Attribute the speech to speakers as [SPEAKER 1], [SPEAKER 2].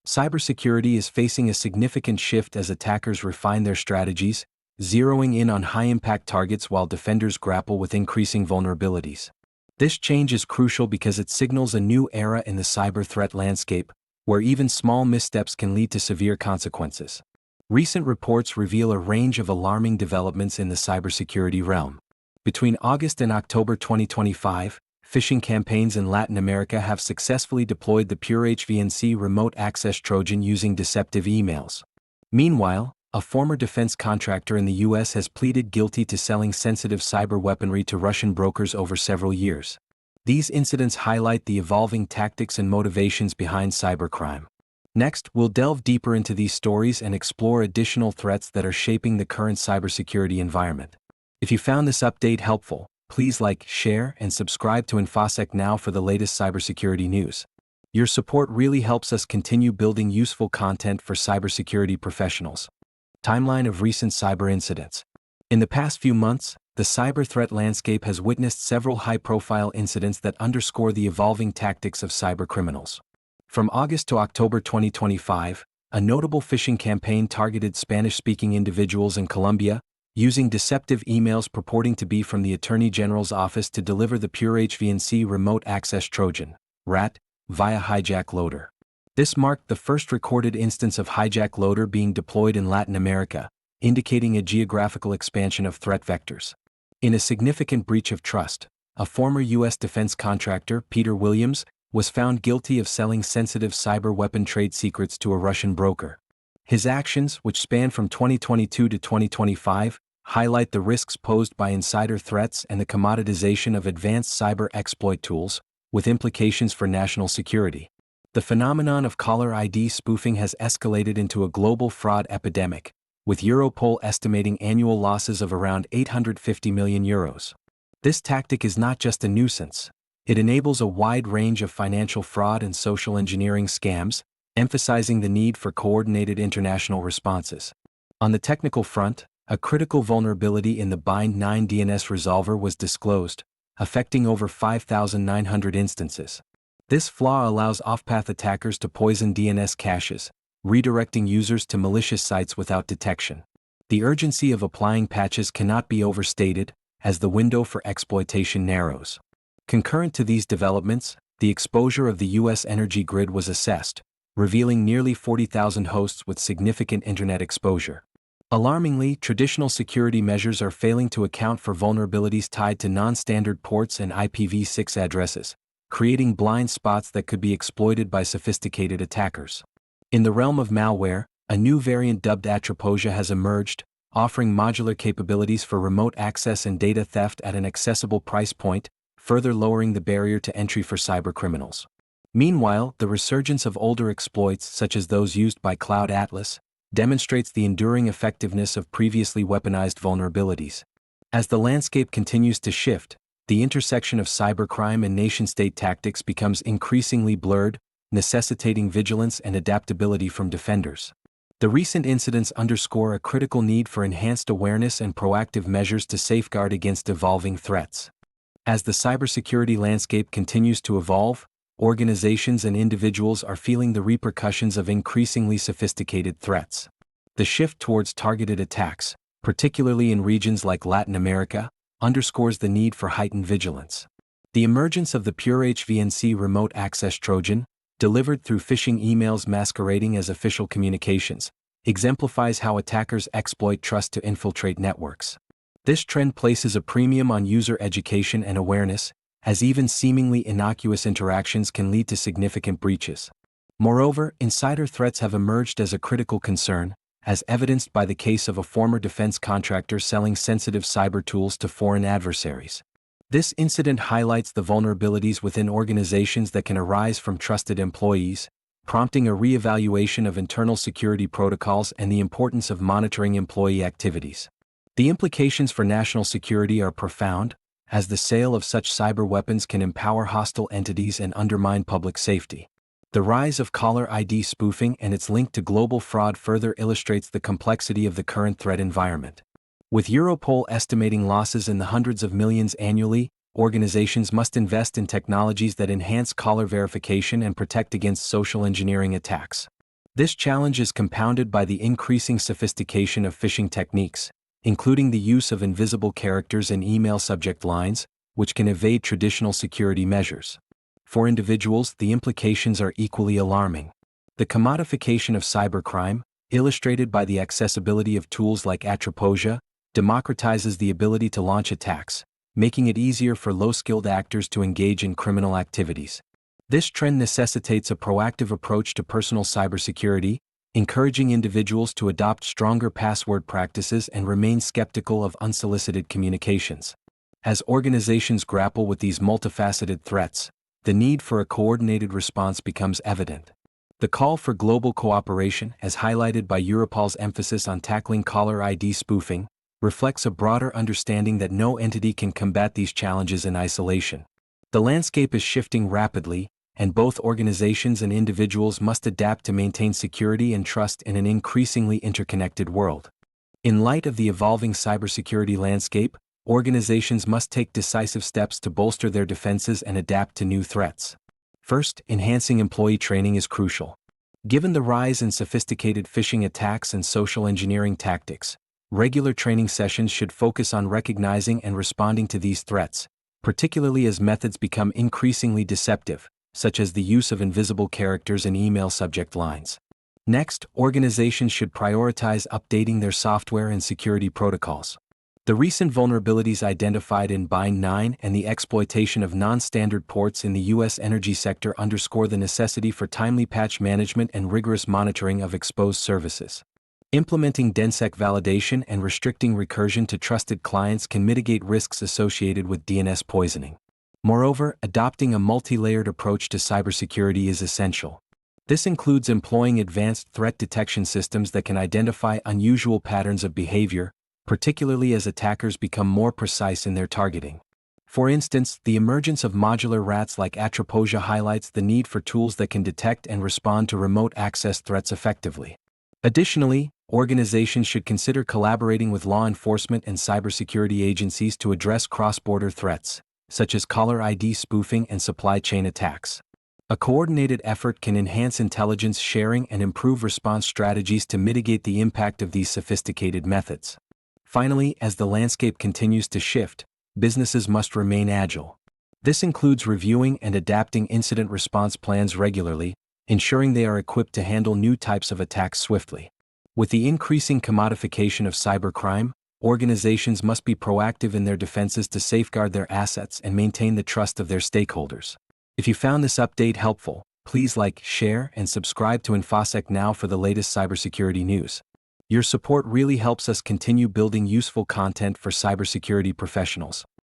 [SPEAKER 1] Cybersecurity is facing a significant shift as attackers refine their strategies, zeroing in on high-impact targets while defenders grapple with increasing vulnerabilities. This change is crucial because it signals a new era in the cyber threat landscape, where even small missteps can lead to severe consequences. Recent reports reveal a range of alarming developments in the cybersecurity realm. Between August and October 2025, phishing campaigns in Latin America have successfully deployed the pure HVNC remote access Trojan using deceptive emails. Meanwhile, a former defense contractor in the U.S. has pleaded guilty to selling sensitive cyber weaponry to Russian brokers over several years. These incidents highlight the evolving tactics and motivations behind cybercrime. Next, we'll delve deeper into these stories and explore additional threats that are shaping the current cybersecurity environment. If you found this update helpful, please like, share, and subscribe to InfoSec Now for the latest cybersecurity news. Your support really helps us continue building useful content for cybersecurity professionals. Timeline of recent cyber incidents. In the past few months, the cyber threat landscape has witnessed several high-profile incidents that underscore the evolving tactics of cybercriminals. From August to October 2025, a notable phishing campaign targeted Spanish-speaking individuals in Colombia, using deceptive emails purporting to be from the Attorney General's office to deliver the pure HVNC remote access Trojan, RAT, via hijack loader. This marked the first recorded instance of hijack loader being deployed in Latin America, indicating a geographical expansion of threat vectors. In a significant breach of trust, a former U.S. defense contractor, Peter Williams, was found guilty of selling sensitive cyber weapon trade secrets to a Russian broker. His actions, which span from 2022 to 2025, highlight the risks posed by insider threats and the commoditization of advanced cyber exploit tools, with implications for national security. The phenomenon of caller ID spoofing has escalated into a global fraud epidemic, with Europol estimating annual losses of around €850 million. This tactic is not just a nuisance. It enables a wide range of financial fraud and social engineering scams, emphasizing the need for coordinated international responses. On the technical front, a critical vulnerability in the Bind9 DNS resolver was disclosed, affecting over 5,900 instances. This flaw allows off-path attackers to poison DNS caches, redirecting users to malicious sites without detection. The urgency of applying patches cannot be overstated, as the window for exploitation narrows. Concurrent to these developments, the exposure of the U.S. energy grid was assessed, revealing nearly 40,000 hosts with significant internet exposure. Alarmingly, traditional security measures are failing to account for vulnerabilities tied to non-standard ports and IPv6 addresses, creating blind spots that could be exploited by sophisticated attackers. In the realm of malware, a new variant dubbed Atroposia has emerged, offering modular capabilities for remote access and data theft at an accessible price point, further lowering the barrier to entry for cybercriminals. Meanwhile, the resurgence of older exploits, such as those used by Cloud Atlas, demonstrates the enduring effectiveness of previously weaponized vulnerabilities. As the landscape continues to shift, the intersection of cybercrime and nation-state tactics becomes increasingly blurred, necessitating vigilance and adaptability from defenders. The recent incidents underscore a critical need for enhanced awareness and proactive measures to safeguard against evolving threats. As the cybersecurity landscape continues to evolve, organizations and individuals are feeling the repercussions of increasingly sophisticated threats. The shift towards targeted attacks, particularly in regions like Latin America, underscores the need for heightened vigilance. The emergence of the pure HVNC remote access Trojan, delivered through phishing emails masquerading as official communications, exemplifies how attackers exploit trust to infiltrate networks. This trend places a premium on user education and awareness, as even seemingly innocuous interactions can lead to significant breaches. Moreover, insider threats have emerged as a critical concern, as evidenced by the case of a former defense contractor selling sensitive cyber tools to foreign adversaries. This incident highlights the vulnerabilities within organizations that can arise from trusted employees, prompting a re-evaluation of internal security protocols and the importance of monitoring employee activities. The implications for national security are profound, as the sale of such cyber weapons can empower hostile entities and undermine public safety. The rise of caller ID spoofing and its link to global fraud further illustrates the complexity of the current threat environment. With Europol estimating losses in the hundreds of millions annually, organizations must invest in technologies that enhance caller verification and protect against social engineering attacks. This challenge is compounded by the increasing sophistication of phishing techniques, including the use of invisible characters in email subject lines, which can evade traditional security measures. For individuals, the implications are equally alarming. The commodification of cybercrime, illustrated by the accessibility of tools like Attroposia, democratizes the ability to launch attacks, making it easier for low-skilled actors to engage in criminal activities. This trend necessitates a proactive approach to personal cybersecurity, encouraging individuals to adopt stronger password practices and remain skeptical of unsolicited communications. As organizations grapple with these multifaceted threats, the need for a coordinated response becomes evident. The call for global cooperation, as highlighted by Europol's emphasis on tackling caller ID spoofing, reflects a broader understanding that no entity can combat these challenges in isolation. The landscape is shifting rapidly, and both organizations and individuals must adapt to maintain security and trust in an increasingly interconnected world. In light of the evolving cybersecurity landscape, organizations must take decisive steps to bolster their defenses and adapt to new threats. First, enhancing employee training is crucial. Given the rise in sophisticated phishing attacks and social engineering tactics, regular training sessions should focus on recognizing and responding to these threats, particularly as methods become increasingly deceptive, such as the use of invisible characters in email subject lines. Next, organizations should prioritize updating their software and security protocols. The recent vulnerabilities identified in Bind 9 and the exploitation of non-standard ports in the U.S. energy sector underscore the necessity for timely patch management and rigorous monitoring of exposed services. Implementing DNSSEC validation and restricting recursion to trusted clients can mitigate risks associated with DNS poisoning. Moreover, adopting a multi-layered approach to cybersecurity is essential. This includes employing advanced threat detection systems that can identify unusual patterns of behavior, particularly as attackers become more precise in their targeting. For instance, the emergence of modular rats like Attroposia highlights the need for tools that can detect and respond to remote access threats effectively. Additionally, organizations should consider collaborating with law enforcement and cybersecurity agencies to address cross-border threats, such as caller ID spoofing and supply chain attacks. A coordinated effort can enhance intelligence sharing and improve response strategies to mitigate the impact of these sophisticated methods. Finally, as the landscape continues to shift, businesses must remain agile. This includes reviewing and adapting incident response plans regularly, ensuring they are equipped to handle new types of attacks swiftly. With the increasing commodification of cybercrime, organizations must be proactive in their defenses to safeguard their assets and maintain the trust of their stakeholders. If you found this update helpful, please like, share, and subscribe to InfoSec Now for the latest cybersecurity news. Your support really helps us continue building useful content for cybersecurity professionals.